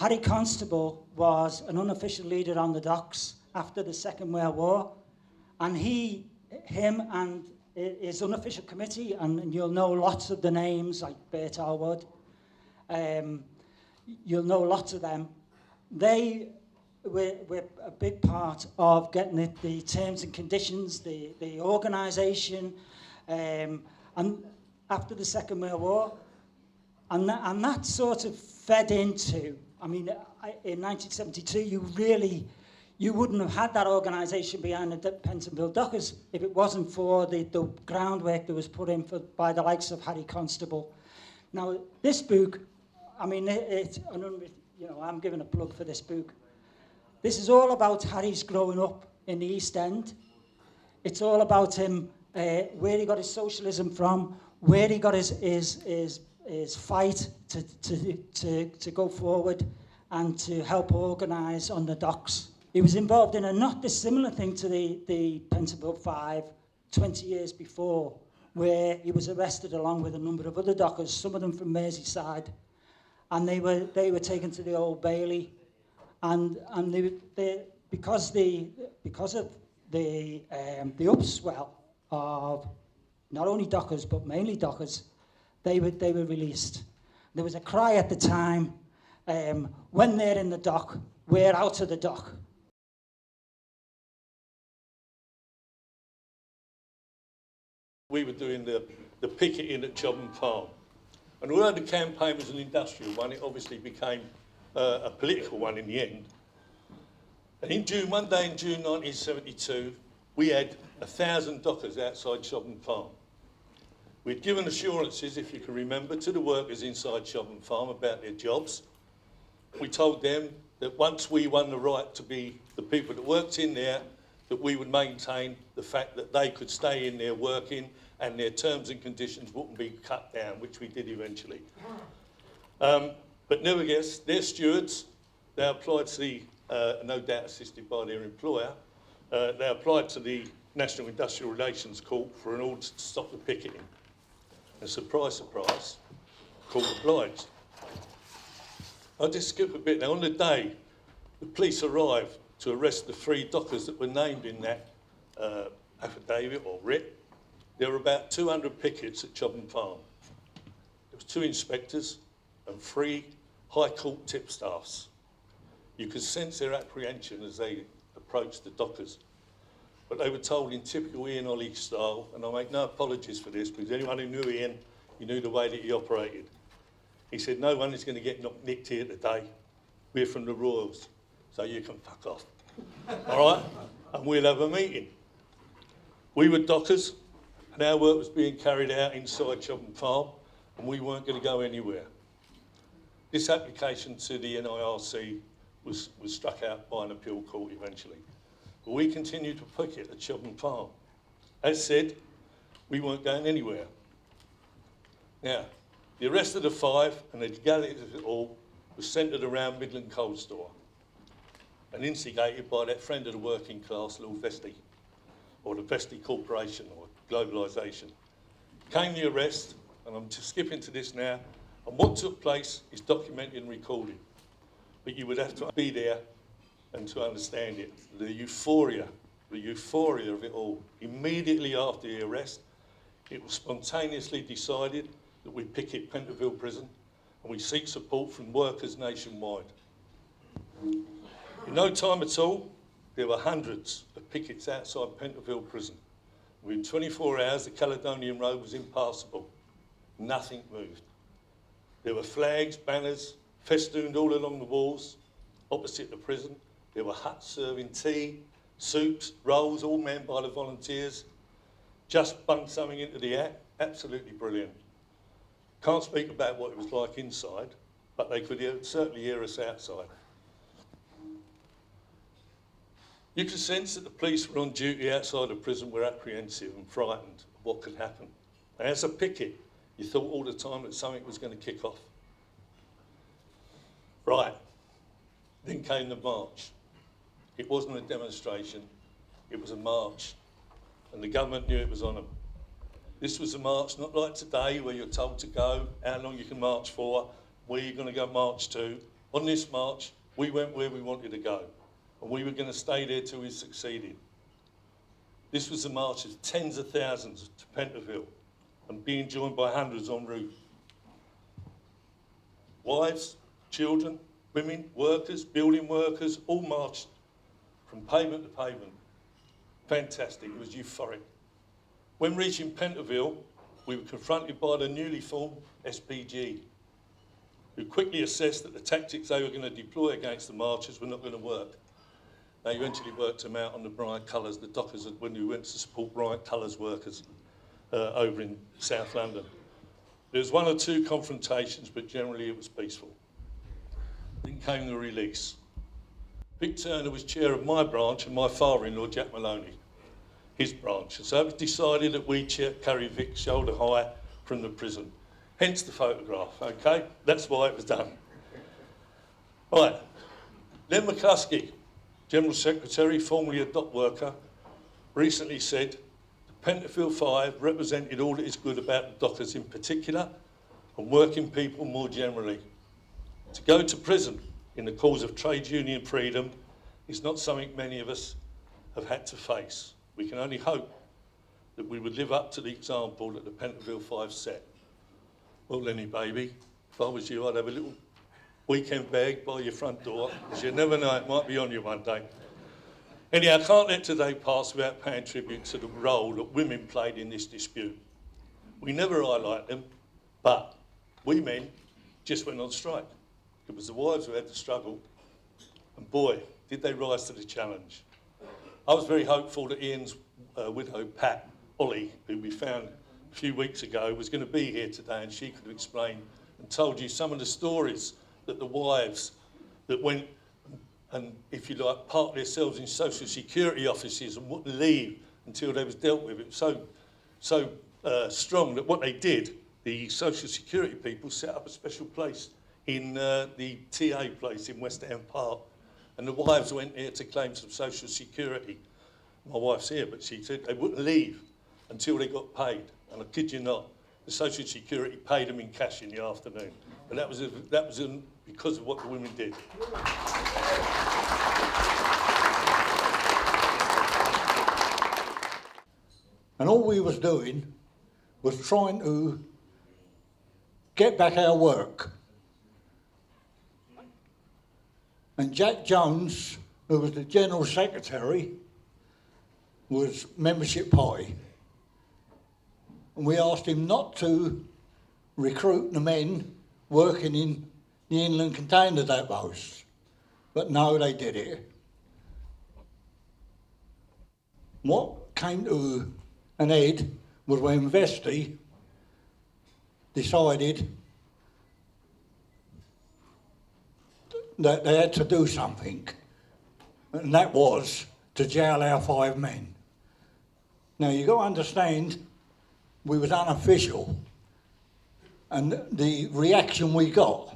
Harry Constable was an unofficial leader on the docks after the Second World War, and him and his unofficial committee, and you'll know lots of the names like Bert Harwood, you'll know lots of them. They were a big part of getting the terms and conditions, the organisation, and after the Second World War, and that sort of fed into. I mean, in 1972, you wouldn't have had that organisation behind the Pentonville Dockers if it wasn't for the groundwork that was put in by the likes of Harry Constable. Now, this book, I mean, I'm giving a plug for this book. This is all about Harry's growing up in the East End. It's all about him, where he got his socialism from, where he got his fight to go forward and to help organise on the docks. He was involved in a not dissimilar thing to the Pentonville 5 20 years before, where he was arrested along with a number of other dockers, some of them from Merseyside, and they were taken to the Old Bailey, and because of the upswell of not only dockers but mainly dockers, they were released. There was a cry at the time, when they're in the dock, we're out of the dock. We were doing the picketing at Chobham Farm. And although the campaign was an industrial one, it obviously became a political one in the end. And one day in June 1972, we had 1,000 dockers outside Chobham Farm. We'd given assurances, if you can remember, to the workers inside Chobham Farm about their jobs. We told them that once we won the right to be the people that worked in there, that we would maintain the fact that they could stay in there working and their terms and conditions wouldn't be cut down, which we did eventually. But nevertheless, their stewards, they applied to the, no doubt assisted by their employer, they applied to the National Industrial Relations Court for an order to stop the picketing. And surprise, surprise, court obliged. I'll just skip a bit now. On the day, the police arrived to arrest the 3 dockers that were named in that affidavit or writ. There were about 200 pickets at Chobham Farm. There was 2 inspectors and 3 High Court tipstaffs. You could sense their apprehension as they approached the dockers. But they were told in typical Ian Ollie style, and I make no apologies for this, because anyone who knew Ian, you knew the way that he operated. He said, no one is going to get nicked here today. We're from the Royals, so you can fuck off. All right? And we'll have a meeting. We were dockers, and our work was being carried out inside Chobham Farm, and we weren't going to go anywhere. This application to the NIRC was struck out by an appeal court eventually. But we continued to picket at Chobham Farm. As said, we weren't going anywhere. Now, the arrest of the 5 and the legality of it all was centred around Midland Coal Store and instigated by that friend of the working class, Lord Vestey, or the Vestey Corporation, or globalisation. Came the arrest, and I'm just skipping to this now, and what took place is documented and recorded. But you would have to be there and to understand it. The euphoria of it all. Immediately after the arrest, it was spontaneously decided that we picket Pentonville Prison and we seek support from workers nationwide. In no time at all, there were hundreds of pickets outside Pentonville Prison. Within 24 hours, the Caledonian Road was impassable. Nothing moved. There were flags, banners, festooned all along the walls opposite the prison. There were huts serving tea, soups, rolls, all manned by the volunteers. Just bunged something into the act. Absolutely brilliant. Can't speak about what it was like inside, but they could certainly hear us outside. You could sense that the police were on duty outside the prison were apprehensive and frightened of what could happen. And as a picket, you thought all the time that something was going to kick off. Right. Then came the march. It wasn't a demonstration, it was a march. And the government knew it was on them. This was a march not like today where you're told to go, how long you can march for, where you're going to go march to, On this march, we went where we wanted to go, and we were going to stay there till we succeeded. This was a march of tens of thousands to Pentonville, and being joined by hundreds en route. Wives, children, women, workers, building workers, all marched from pavement to pavement. Fantastic, it was euphoric. When reaching Pentonville, we were confronted by the newly formed SPG, who quickly assessed that the tactics they were going to deploy against the marchers were not going to work. They eventually worked them out on the bright colours, the dockers, when we went to support bright colours workers over in South London. There was one or two confrontations, but generally it was peaceful. Then came the release. Vic Turner was chair of my branch and my father-in-law, Jack Maloney, his branch. And so it was decided that we carry Vic shoulder high from the prison. Hence the photograph, okay? That's why it was done. Right, Len McCluskey, General Secretary, formerly a dock worker, recently said, the Pentonville Five represented all that is good about the dockers in particular and working people more generally. To go to prison in the cause of trade union freedom is not something many of us have had to face. We can only hope that we would live up to the example that the Pentonville Five set. Well, Lenny, baby, if I was you, I'd have a little weekend bag by your front door, because you never know, it might be on you one day. Anyhow, I can't let today pass without paying tribute to the role that women played in this dispute. We never highlight them, but we men just went on strike. It was the wives who had to struggle, and boy, did they rise to the challenge. I was very hopeful that Ian's widow, Pat Ollie, who we found a few weeks ago, was going to be here today, and she could have explained and told you some of the stories that the wives that went and, if you like, parked themselves in social security offices and wouldn't leave until they was dealt with. It was so strong that what they did, the social security people set up a special place in the TA place in West End Park, and the wives went there to claim some social security. My wife's here, but she said they wouldn't leave until they got paid. And I kid you not, the social security paid them in cash in the afternoon. But that was because of what the women did. And all we was doing was trying to get back our work. And Jack Jones, who was the General Secretary, was membership party. And we asked him not to recruit the men working in the inland container depots. But no, they did it. What came to an head was when Vesti decided that they had to do something, and that was to jail our 5 men. Now, you've got to understand, we was unofficial, and the reaction we got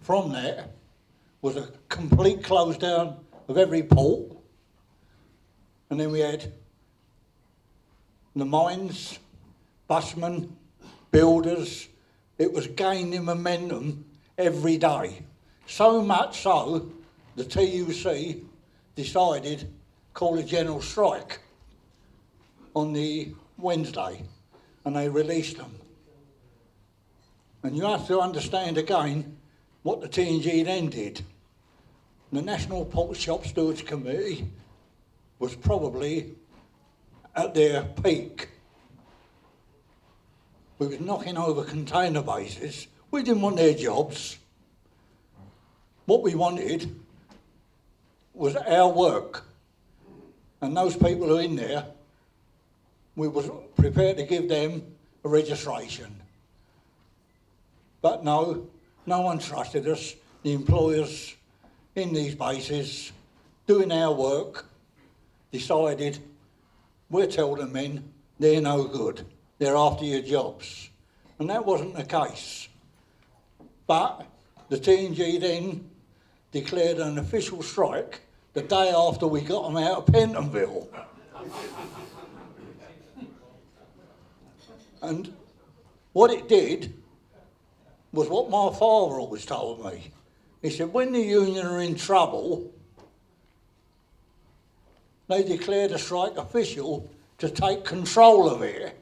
from that was a complete close down of every port, and then we had the mines, busmen, builders. It was gaining momentum every day. So much so, the TUC decided to call a general strike on the Wednesday, and they released them. And you have to understand again what the TNG then did. The National Port Shop Stewards Committee was probably at their peak. We was knocking over container bases. We didn't want their jobs. What we wanted was our work. And those people who are in there, we was prepared to give them a registration. But no one trusted us. The employers in these bases, doing our work, decided, we'll tell the men they're no good. They're after your jobs. And that wasn't the case. But the TNG then declared an official strike the day after we got them out of Pentonville. And what it did was what my father always told me. He said, when the union are in trouble, they declare the strike official to take control of it,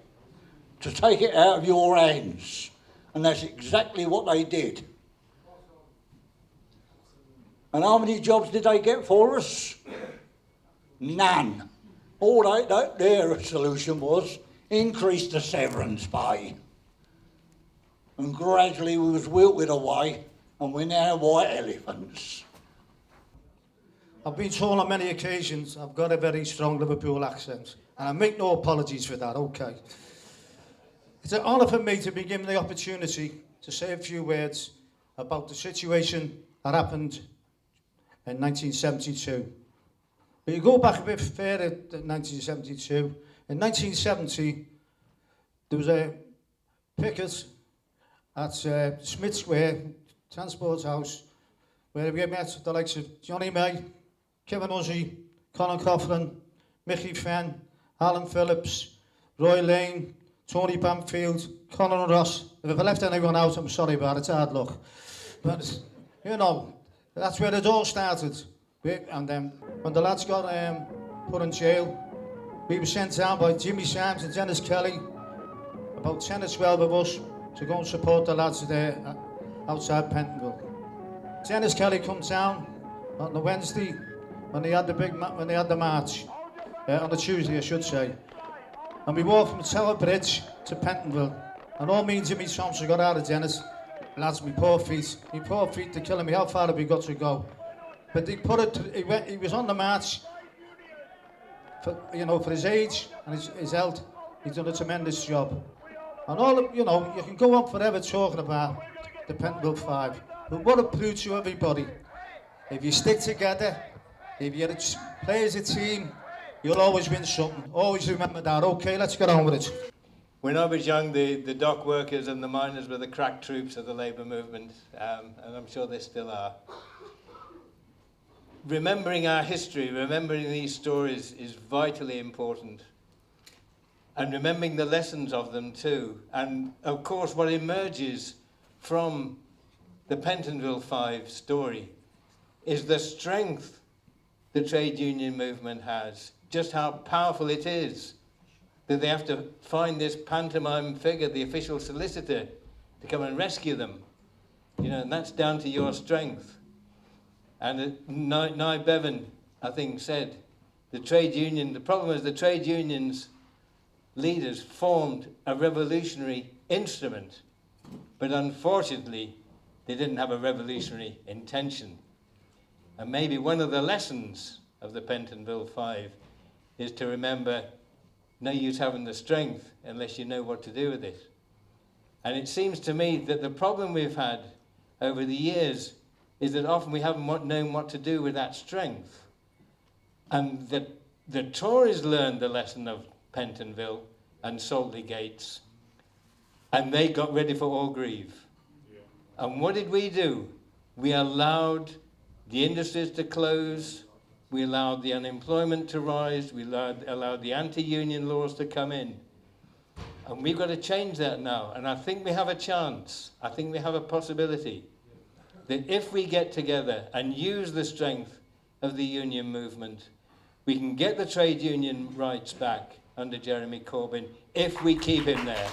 to take it out of your hands. And that's exactly what they did. And how many jobs did they get for us? None. All their solution was increase the severance pay. And gradually we was wilted away, and we're now white elephants. I've been told on many occasions I've got a very strong Liverpool accent, and I make no apologies for that, okay. It's an honour for me to be given the opportunity to say a few words about the situation that happened in 1972. But you go back a bit further than 1972. In 1970, there was a picket at Smith Square, Transport House, where we met the likes of Johnny May, Kevin Ussey, Colin Coughlin, Mickey Fenn, Alan Phillips, Roy Lane, Tony Bamfield, Conor Ross. If I left anyone out, I'm sorry about it, it's hard luck. But, you know, that's where it all started. And then when the lads got put in jail, we were sent down by Jimmy Sams and Dennis Kelly, about 10 or 12 of us, to go and support the lads there outside Pentonville. Dennis Kelly comes down on the Wednesday when they had the march, on the Tuesday I should say, and we walked from Tower Bridge to Pentonville, and all me and Jimmy Thompson got out of Dennis. Lads, my poor feet, they're killing me. How far have we got to go? But they put it. He was on the march for his age and his health. He's done a tremendous job. And you can go on forever talking about the Pentonville Five. But what it proved to everybody, if you stick together, if you play as a team, you'll always win something. Always remember that. Okay, let's get on with it. When I was young, the dock workers and the miners were the crack troops of the labour movement, and I'm sure they still are. Remembering our history, remembering these stories is vitally important. And remembering the lessons of them too. And of course what emerges from the Pentonville Five story is the strength the trade union movement has, just how powerful it is that they have to find this pantomime figure, the official solicitor, to come and rescue them. And that's down to your strength. And Nye Bevan, I think, said, the problem is the trade unions leaders formed a revolutionary instrument, but unfortunately, they didn't have a revolutionary intention. And maybe one of the lessons of the Pentonville Five is to remember no use having the strength unless you know what to do with it. And it seems to me that the problem we've had over the years is that often we haven't known what to do with that strength. And the Tories learned the lesson of Pentonville and Saltley Gates, and they got ready for Orgreave. Yeah. And what did we do? We allowed the industries to close, we allowed the unemployment to rise, we allowed the anti-union laws to come in. And we've got to change that now, and I think we have a chance, I think we have a possibility, that if we get together and use the strength of the union movement, we can get the trade union rights back under Jeremy Corbyn, if we keep him there,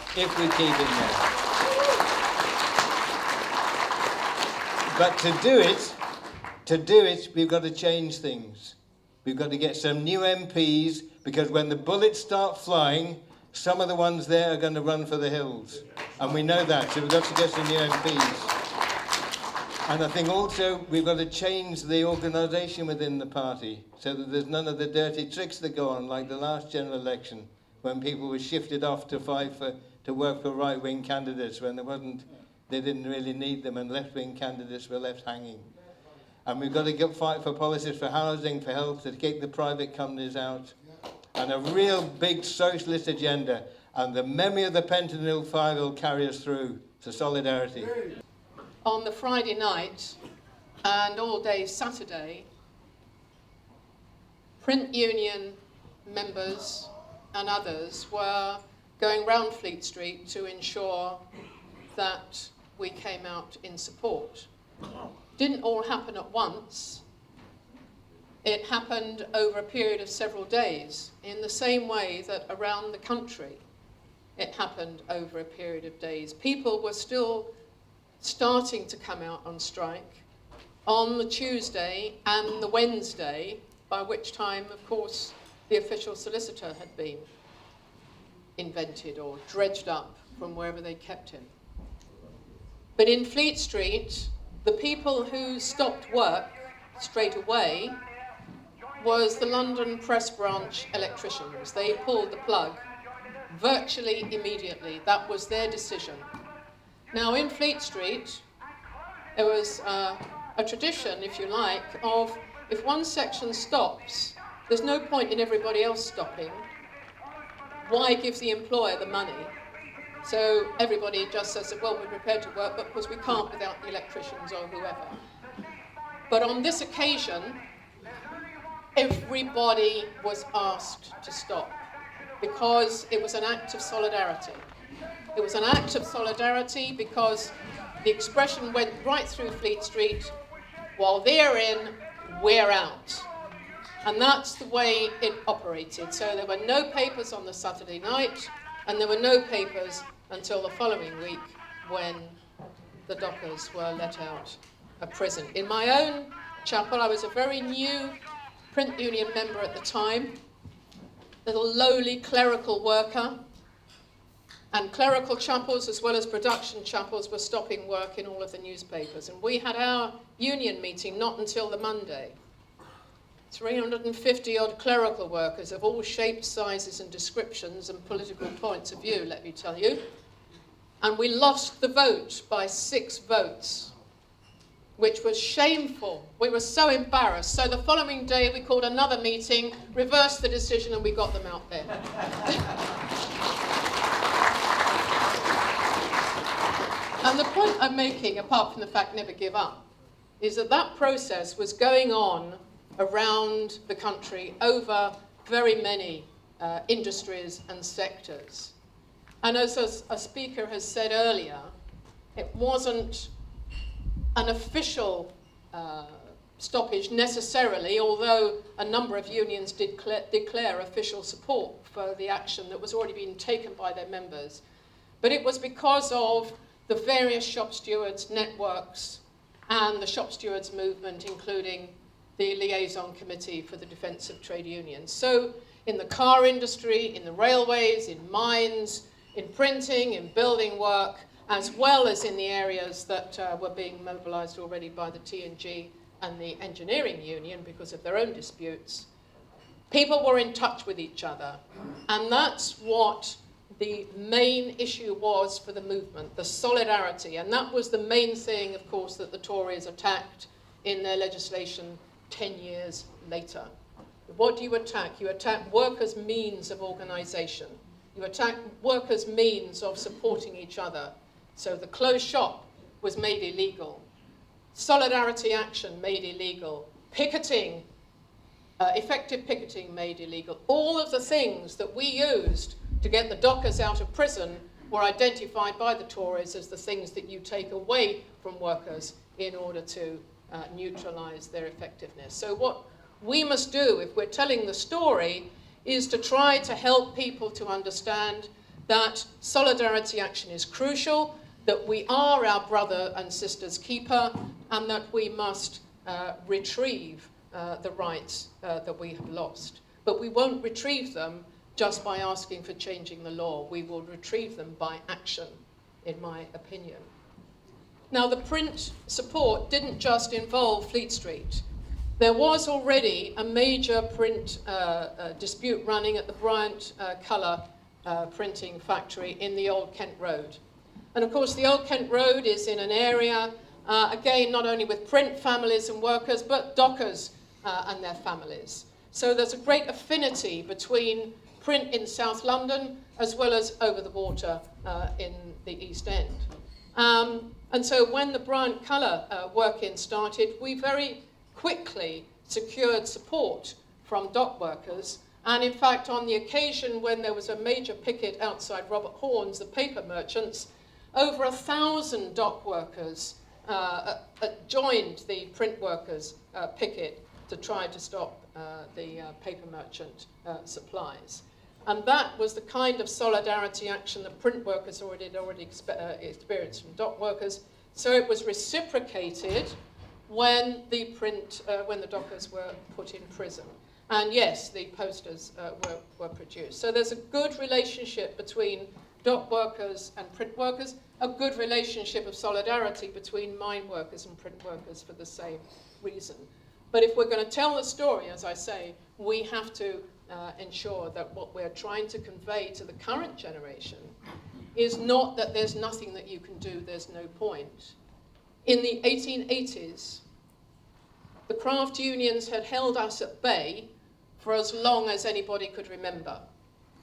But to do it, we've got to change things. We've got to get some new MPs, because when the bullets start flying, some of the ones there are going to run for the hills. And we know that, so we've got to get some new MPs. And I think also we've got to change the organisation within the party so that there's none of the dirty tricks that go on, like the last general election, when people were shifted off to work for right-wing candidates when they didn't really need them, and left-wing candidates were left hanging. And we've got to fight for policies for housing, for health, to kick the private companies out, and a real big socialist agenda. And the memory of the Pentonville Five will carry us through to solidarity. On the Friday night and all day Saturday, print union members and others were going round Fleet Street to ensure that we came out in support. didn't all happen at once. It happened over a period of several days, in the same way that around the country it happened over a period of days. People were still starting to come out on strike on the Tuesday and the Wednesday, by which time, of course, the official solicitor had been invented or dredged up from wherever they kept him. But in Fleet Street, the people who stopped work straight away was the London Press Branch electricians. They pulled the plug virtually immediately. That was their decision. Now, in Fleet Street, there was a tradition, if you like, of if one section stops, there's no point in everybody else stopping. Why give the employer the money? So everybody just says, well, we're prepared to work, but of course we can't without the electricians or whoever. But on this occasion, everybody was asked to stop because it was an act of solidarity. It was an act of solidarity because the expression went right through Fleet Street, while they're in, we're out. And that's the way it operated. So there were no papers on the Saturday night, and there were no papers until the following week when the dockers were let out of prison. In my own chapel, I was a very new print union member at the time, little lowly clerical worker, and clerical chapels as well as production chapels were stopping work in all of the newspapers. And we had our union meeting not until the Monday. 350 odd clerical workers of all shapes, sizes and descriptions and political points of view, let me tell you. And we lost the vote by 6 votes, which was shameful. We were so embarrassed. So the following day we called another meeting, reversed the decision, and we got them out there. And the point I'm making, apart from the fact never give up, is that that process was going on around the country over very many industries and sectors. And as a speaker has said earlier, it wasn't an official stoppage necessarily, although a number of unions did declare official support for the action that was already being taken by their members. But it was because of the various shop stewards networks and the shop stewards movement, including the Liaison Committee for the Defence of Trade Unions. So in the car industry, in the railways, in mines, in printing, in building work, as well as in the areas that were being mobilised already by the T&G and the engineering union because of their own disputes, people were in touch with each other. And that's what the main issue was for the movement, the solidarity. And that was the main thing, of course, that the Tories attacked in their legislation 10 years later. What do you attack? You attack workers' means of organisation. You attack workers' means of supporting each other. So the closed shop was made illegal. Solidarity action made illegal. Picketing, effective picketing made illegal. All of the things that we used to get the dockers out of prison were identified by the Tories as the things that you take away from workers in order to neutralise their effectiveness. So what we must do, if we're telling the story, is to try to help people to understand that solidarity action is crucial, that we are our brother and sister's keeper, and that we must retrieve the rights that we have lost. But we won't retrieve them just by asking for changing the law. We will retrieve them by action, in my opinion. Now, the print support didn't just involve Fleet Street. There was already a major print dispute running at the Bryant Colour printing factory in the Old Kent Road. And of course, the Old Kent Road is in an area, again, not only with print families and workers, but dockers and their families. So there's a great affinity between print in South London as well as over the water in the East End. And so when the Bryant Colour work-in started, we very quickly secured support from dock workers. And in fact, on the occasion when there was a major picket outside Robert Horne's, the paper merchants, over 1,000 dock workers joined the print workers' picket to try to stop the paper merchant supplies. And that was the kind of solidarity action that print workers had already experienced from dock workers. So it was reciprocated when the dockers were put in prison. And yes, the posters were produced. So there's a good relationship between dock workers and print workers, a good relationship of solidarity between mine workers and print workers for the same reason. But if we're going to tell the story, as I say, we have to ensure that what we're trying to convey to the current generation is not that there's nothing that you can do, there's no point. In the 1880s, the craft unions had held us at bay for as long as anybody could remember.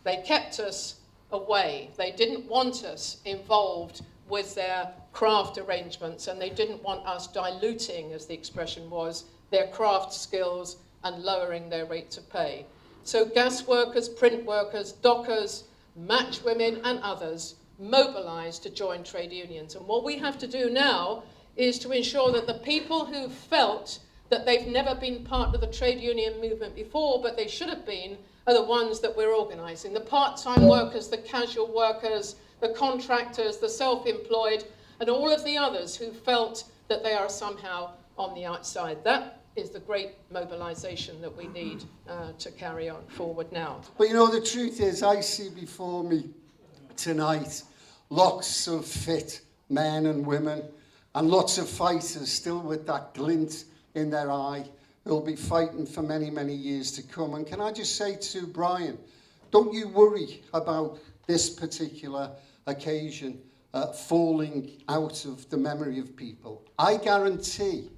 They kept us away. They didn't want us involved with their craft arrangements, and they didn't want us diluting, as the expression was, their craft skills and lowering their rates of pay. So gas workers, print workers, dockers, match women and others mobilised to join trade unions. And what we have to do now is to ensure that the people who felt that they've never been part of the trade union movement before, but they should have been, are the ones that we're organising. The part-time workers, the casual workers, the contractors, the self-employed, and all of the others who felt that they are somehow on the outside. That is the great mobilisation that we need to carry on forward now. But you know, the truth is, I see before me tonight lots of fit men and women and lots of fighters still with that glint in their eye who'll be fighting for many, many years to come. And can I just say to Brian, don't you worry about this particular occasion falling out of the memory of people. I guarantee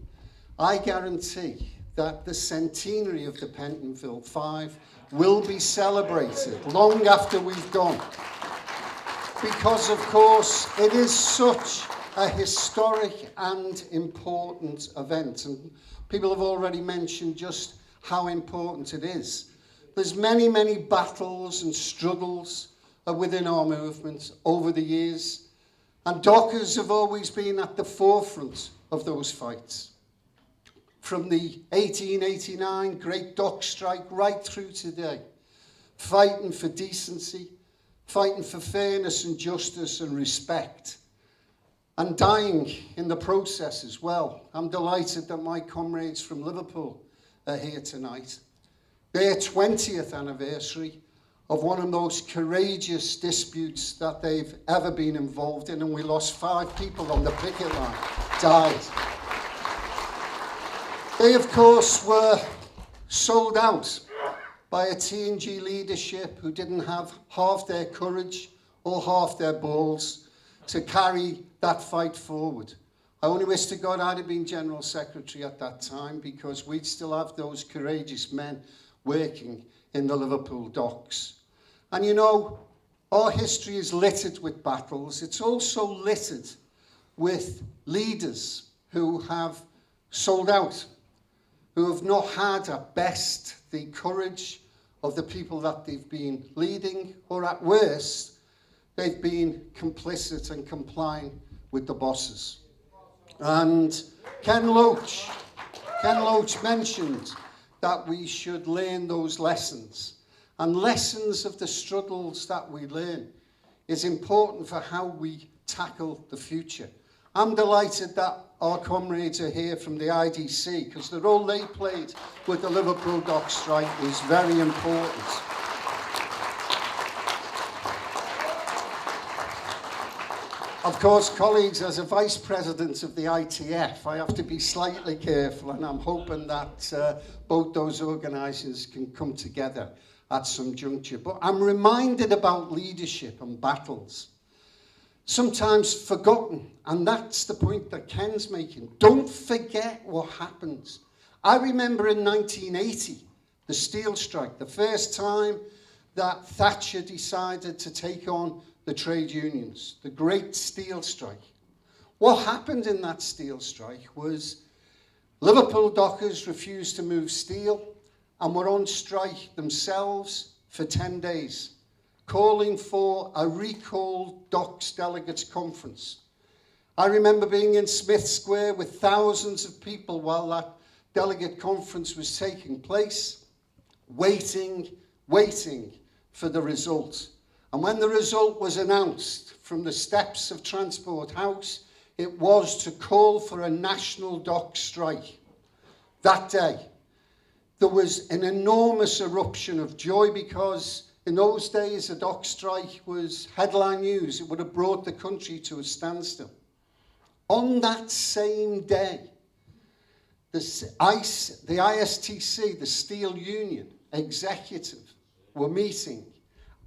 that the centenary of the Pentonville 5 will be celebrated long after we've gone. Because, of course, it is such a historic and important event. And people have already mentioned just how important it is. There's many, many battles and struggles within our movement over the years. And dockers have always been at the forefront of those fights. From the 1889 Great Dock Strike right through today, fighting for decency, fighting for fairness and justice and respect, and dying in the process as well. I'm delighted that my comrades from Liverpool are here tonight. Their 20th anniversary of one of the most courageous disputes that they've ever been involved in, and we lost 5 people on the picket line, died. They, of course, were sold out by a T&G leadership who didn't have half their courage or half their balls to carry that fight forward. I only wish to God I'd have been General Secretary at that time, because we'd still have those courageous men working in the Liverpool docks. And you know, our history is littered with battles. It's also littered with leaders who have sold out, who have not had at best the courage of the people that they've been leading, or at worst, they've been complicit and complying with the bosses. And Ken Loach mentioned that we should learn those lessons. And lessons of the struggles that we learn is important for how we tackle the future. I'm delighted that our comrades are here from the IDC, because the role they played with the Liverpool dock strike was very important. Of course, colleagues, as a vice president of the ITF, I have to be slightly careful, and I'm hoping that both those organisations can come together at some juncture. But I'm reminded about leadership and battles, sometimes forgotten, and that's the point that Ken's making. Don't forget what happens. I remember in 1980, the steel strike, the first time that Thatcher decided to take on the trade unions, the great steel strike. What happened in that steel strike was Liverpool dockers refused to move steel and were on strike themselves for 10 days, calling for a recalled docks delegates conference. I remember being in Smith Square with thousands of people while that delegate conference was taking place, waiting for the result. And when the result was announced from the steps of Transport House, it was to call for a national dock strike. That day, there was an enormous eruption of joy because in those days a dock strike was headline news. It would have brought the country to a standstill. On that same day, the ISTC, the Steel Union executive, were meeting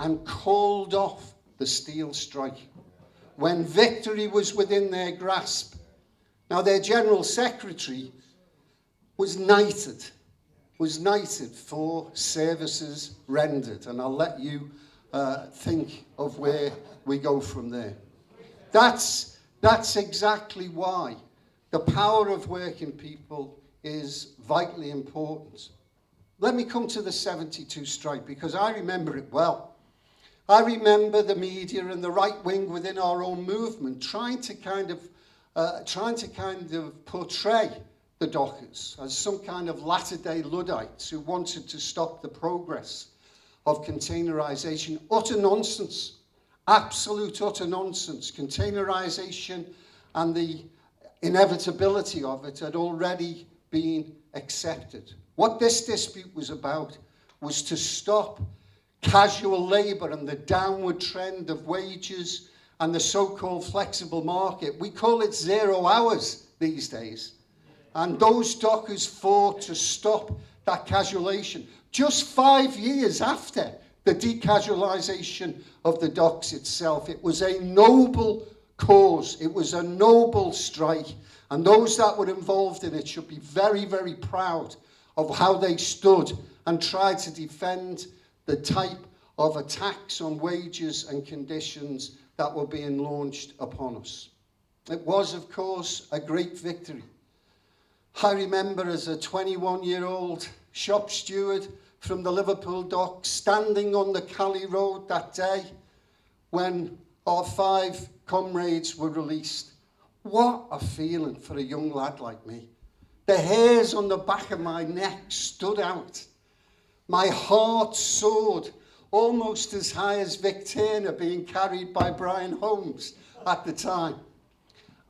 and called off the steel strike when victory was within their grasp. Now, their General Secretary was knighted for services rendered, and I'll let you think of where we go from there. That's exactly why the power of working people is vitally important. Let me come to the 72 strike, because I remember it well. I remember the media and the right wing within our own movement trying to kind of portray the dockers as some kind of latter-day Luddites who wanted to stop the progress of containerisation. Utter nonsense. Absolute utter nonsense. Containerisation and the inevitability of it had already been accepted. What this dispute was about was to stop casual labour and the downward trend of wages and the so-called flexible market. We call it 0 hours these days. And those dockers fought to stop that casualisation. Just 5 years after the decasualisation of the docks itself, it was a noble cause. It was a noble strike. And those that were involved in it should be very, very proud of how they stood and tried to defend the type of attacks on wages and conditions that were being launched upon us. It was, of course, a great victory. I remember as a 21-year-old shop steward from the Liverpool docks standing on the Cali Road that day when our 5 comrades were released. What a feeling for a young lad like me. The hairs on the back of my neck stood out. My heart soared almost as high as Vic Turner being carried by Brian Holmes at the time.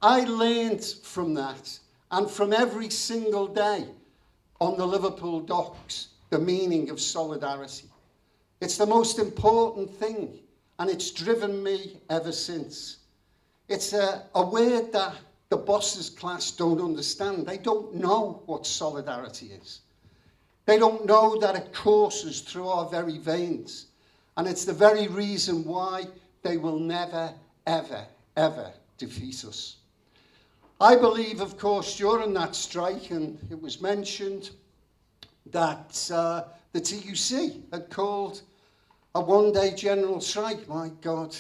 I learned from that and from every single day on the Liverpool docks the meaning of solidarity. It's the most important thing, and it's driven me ever since. It's a word that the bosses class don't understand. They don't know what solidarity is. They don't know that it courses through our very veins. And it's the very reason why they will never, ever, ever defeat us. I believe, of course, during that strike, and it was mentioned, that the TUC had called a one-day general strike. My God,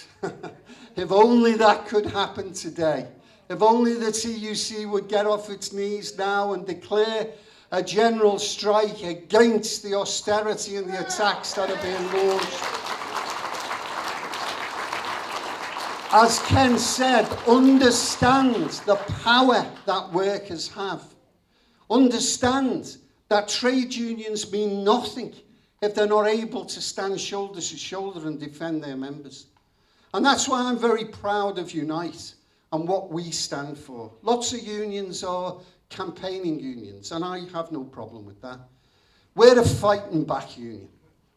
if only that could happen today. If only the TUC would get off its knees now and declare a general strike against the austerity and the attacks that are being launched. As Ken said, understand the power that workers have. Understand that trade unions mean nothing if they're not able to stand shoulder to shoulder and defend their members. And that's why I'm very proud of Unite and what we stand for. Lots of unions are campaigning unions, and I have no problem with that. We're a fighting back union.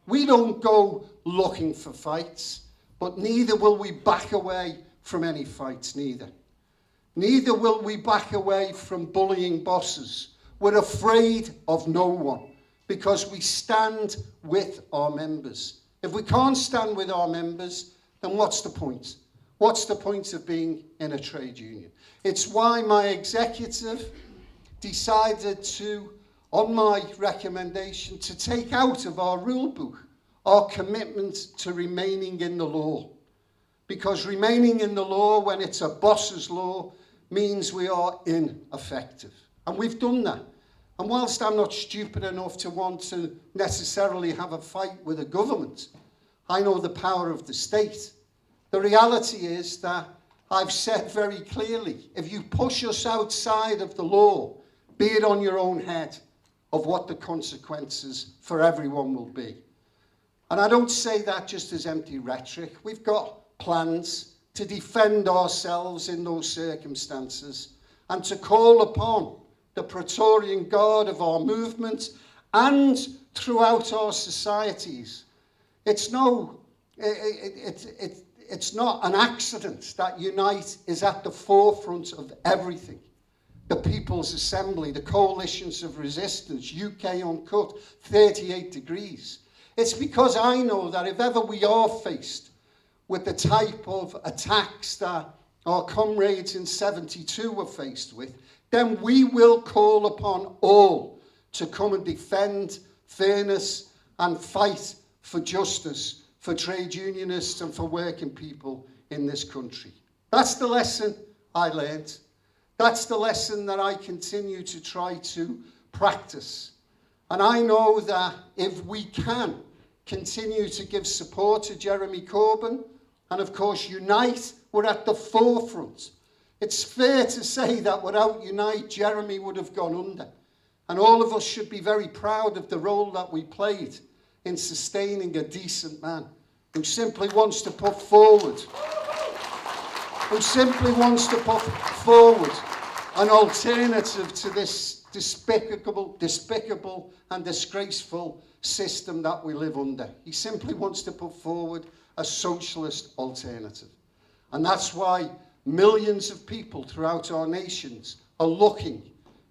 We don't go looking for fights, but neither will we back away from any fights, neither. Neither will we back away from bullying bosses. We're afraid of no one because we stand with our members. If we can't stand with our members, then what's the point? What's the point of being in a trade union? It's why my executive decided to, on my recommendation, to take out of our rule book our commitment to remaining in the law. Because remaining in the law when it's a boss's law means we are ineffective. And we've done that. And whilst I'm not stupid enough to want to necessarily have a fight with a government, I know the power of the state. The reality is that I've said very clearly, if you push us outside of the law, be it on your own head, of what the consequences for everyone will be. And I don't say that just as empty rhetoric. We've got plans to defend ourselves in those circumstances and to call upon the Praetorian Guard of our movement and throughout our societies. It's not an accident that Unite is at the forefront of everything. The People's Assembly, the Coalitions of Resistance, UK Uncut, 38 Degrees. It's because I know that if ever we are faced with the type of attacks that our comrades in 72 were faced with, then we will call upon all to come and defend fairness and fight for justice for trade unionists and for working people in this country. That's the lesson I learned. That's the lesson that I continue to try to practice. And I know that if we can continue to give support to Jeremy Corbyn, and of course Unite, we're at the forefront. It's fair to say that without Unite, Jeremy would have gone under. And all of us should be very proud of the role that we played in sustaining a decent man who simply wants to put forward an alternative to this despicable and disgraceful system that we live under. He simply wants to put forward a socialist alternative. And that's why millions of people throughout our nations are looking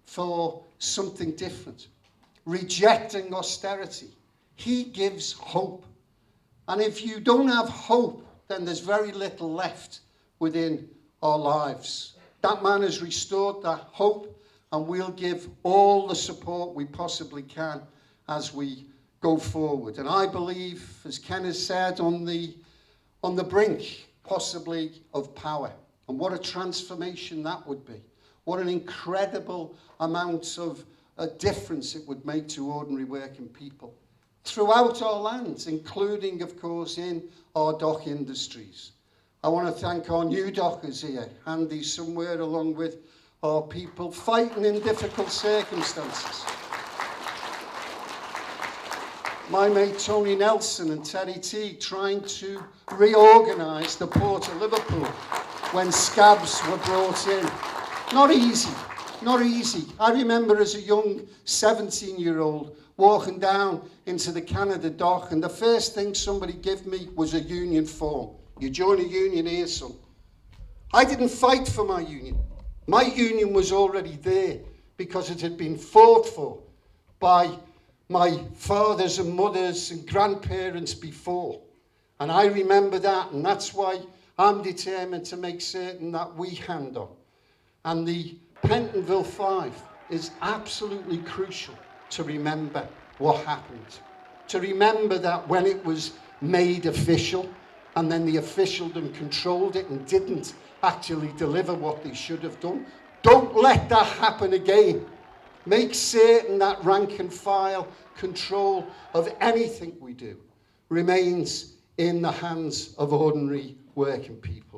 for something different, rejecting austerity. He gives hope. And if you don't have hope, then there's very little left within our lives. That man has restored that hope, and we'll give all the support we possibly can as we go forward. And I believe, as Ken has said, on the brink, possibly, of power. And what a transformation that would be. What an incredible amount of a difference it would make to ordinary working people throughout our lands, including, of course, in our dock industries. I want to thank our new dockers here, Andy somewhere, along with our people fighting in difficult circumstances. My mate Tony Nelson and Terry Teague trying to reorganise the Port of Liverpool when scabs were brought in. Not easy, not easy. I remember as a young 17-year-old walking down into the Canada dock, and the first thing somebody gave me was a union form. You join a union here, son. I didn't fight for my union. My union was already there because it had been fought for by my fathers and mothers and grandparents before. And I remember that, and that's why I'm determined to make certain that we hand on. And the Pentonville 5 is absolutely crucial to remember what happened. To remember that when it was made official, and then the officialdom controlled it and didn't actually deliver what they should have done, don't let that happen again. Make certain that rank and file control of anything we do remains in the hands of ordinary working people.